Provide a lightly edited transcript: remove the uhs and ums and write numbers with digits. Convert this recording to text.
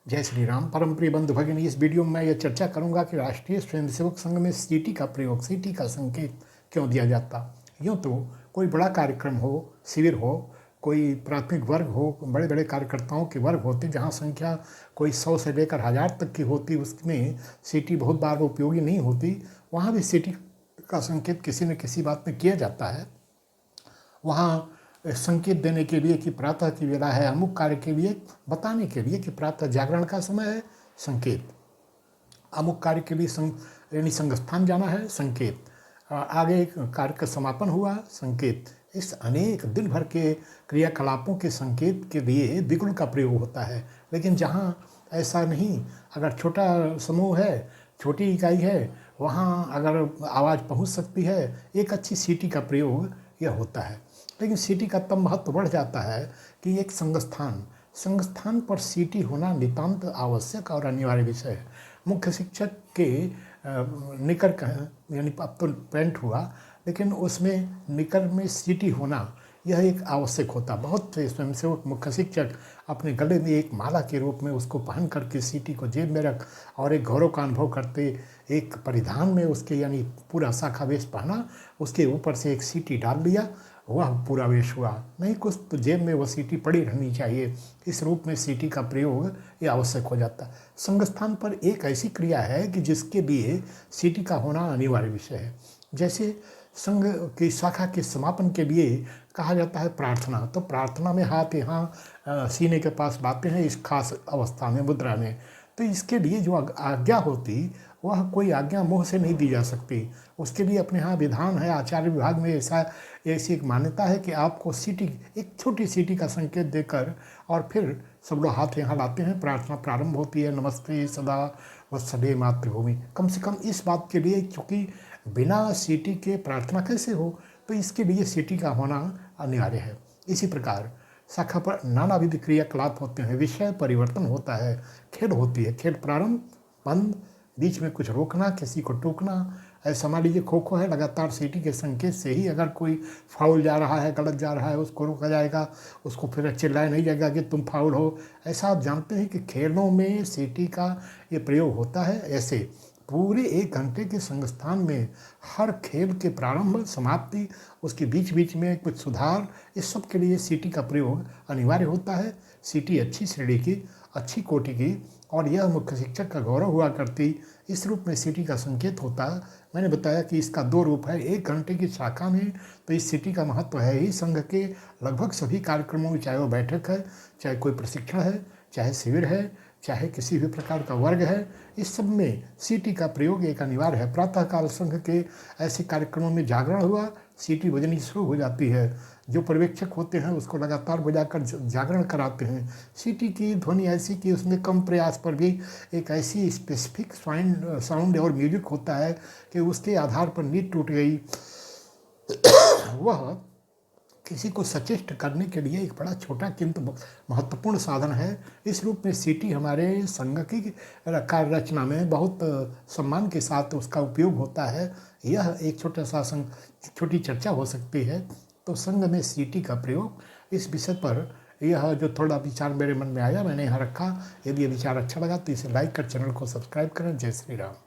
जय श्री राम। परम प्रिय बंधु भगिनी, इस वीडियो में मैं यह चर्चा करूंगा कि राष्ट्रीय स्वयंसेवक संघ में सीटी का प्रयोग, सीटी का संकेत क्यों दिया जाता। यूँ तो कोई बड़ा कार्यक्रम हो, शिविर हो, कोई प्राथमिक वर्ग हो, बड़े बड़े कार्यकर्ताओं के वर्ग होते जहाँ संख्या कोई 100 से लेकर 1000 तक की होती, उसमें सीटी बहुत बार उपयोगी नहीं होती। वहाँ भी सीटी का संकेत किसी न किसी बात में किया जाता है। वहाँ संकेत देने के लिए कि प्रातः की वेला है, अमुक कार्य के लिए बताने के लिए कि प्रातः जागरण का समय है, संकेत। अमुक कार्य के लिए यानी संगस्थान जाना है, संकेत। आगे कार्य का समापन हुआ, संकेत। इस अनेक दिन भर के क्रियाकलापों के संकेत के लिए विगुण का प्रयोग होता है। लेकिन जहाँ ऐसा नहीं, अगर छोटा समूह है, छोटी इकाई है, वहाँ अगर आवाज़ पहुँच सकती है, एक अच्छी सीटी का प्रयोग यह होता है। लेकिन सीटी का तब महत्व बढ़ जाता है कि एक संस्थान पर सीटी होना नितांत आवश्यक और अनिवार्य विषय है। मुख्य शिक्षक के निकर का यानी अब तो पेंट हुआ, लेकिन उसमें निकर में सीटी होना यह एक आवश्यक होता। बहुत से स्वयंसेवक मुख्य शिक्षक अपने गले में एक माला के रूप में उसको पहन करके सीटी को जेब में रख और एक गौरव का अनुभव करते, एक परिधान में उसके यानी पूरा शाखा वेश पहना, उसके ऊपर से एक सीटी डाल दिया, वह पूरा वेश हुआ। नहीं कुछ तो जेब में वो सीटी पड़ी रहनी चाहिए। इस रूप में सीटी का प्रयोग ये आवश्यक हो जाता है। संगस्थान पर एक ऐसी क्रिया है कि जिसके लिए सीटी का होना अनिवार्य विषय है। जैसे संघ की शाखा के समापन के लिए कहा जाता है प्रार्थना, तो प्रार्थना में हाथ यहाँ सीने के पास बातें हैं इस खास अवस्था में, मुद्रा में। तो इसके लिए जो आज्ञा होती, वह कोई आज्ञा मुँह से नहीं दी जा सकती। उसके लिए अपने यहाँ विधान है, आचार्य विभाग में ऐसी एक मान्यता है कि आपको सीटी, एक छोटी सीटी का संकेत देकर और फिर सब लोग हाथ यहाँ लाते हैं, प्रार्थना प्रारंभ होती है, नमस्ते सदा वत्सले मातृभूमि। कम से कम इस बात के लिए, क्योंकि बिना सीटी के प्रार्थना कैसे हो, तो इसके लिए सीटी का होना अनिवार्य है। इसी प्रकार शाखा पर नानाविध क्रियाकलाप होते हैं, विषय परिवर्तन होता है, खेल होती है, खेल प्रारंभ बंद, बीच में कुछ रोकना, किसी को टोकना। ऐसा मान लीजिए खो खो है, लगातार सीटी के संकेत से ही अगर कोई फाउल जा रहा है, गलत जा रहा है, उसको रोका जाएगा, उसको फिर चिल्लाया नहीं जाएगा कि तुम फाउल हो। ऐसा आप जानते हैं कि खेलों में सीटी का ये प्रयोग होता है। ऐसे पूरे 1 घंटे के संस्थान में हर खेल के प्रारंभ, समाप्ति, उसके बीच बीच में कुछ सुधार, इस सब के लिए सीटी का प्रयोग अनिवार्य होता है। सीटी अच्छी श्रेणी की, अच्छी कोटि की, और यह मुख्य शिक्षक का गौरव हुआ करती। इस रूप में सीटी का संकेत होता है। मैंने बताया कि इसका 2 रूप है। 1 घंटे की शाखा में तो इस सीटी का महत्व है ही। संघ के लगभग सभी कार्यक्रमों में, चाहे वो बैठक है, चाहे कोई प्रशिक्षण है, चाहे शिविर है, चाहे किसी भी प्रकार का वर्ग है, इस सब में सीटी का प्रयोग एक अनिवार्य है। प्रातःकाल संघ के ऐसे कार्यक्रमों में जागरण हुआ, सीटी बजनी शुरू हो जाती है। जो पर्यवेक्षक होते हैं उसको लगातार बजाकर जागरण कराते हैं। सीटी की ध्वनि ऐसी कि उसमें कम प्रयास पर भी एक ऐसी स्पेसिफिक साउंड और म्यूजिक होता है कि उसके आधार पर नींद टूट गई। वह किसी को सचेष्ट करने के लिए एक बड़ा छोटा किंतु महत्वपूर्ण साधन है। इस रूप में सीटी हमारे संघ की कार्य रचना में बहुत सम्मान के साथ उसका उपयोग होता है। यह एक छोटी चर्चा हो सकती है। तो संघ में सीटी का प्रयोग, इस विषय पर यह जो थोड़ा विचार मेरे मन में आया, मैंने यहाँ रखा। यदि ये विचार अच्छा लगा तो इसे लाइक कर चैनल को सब्सक्राइब करें। जय श्री राम।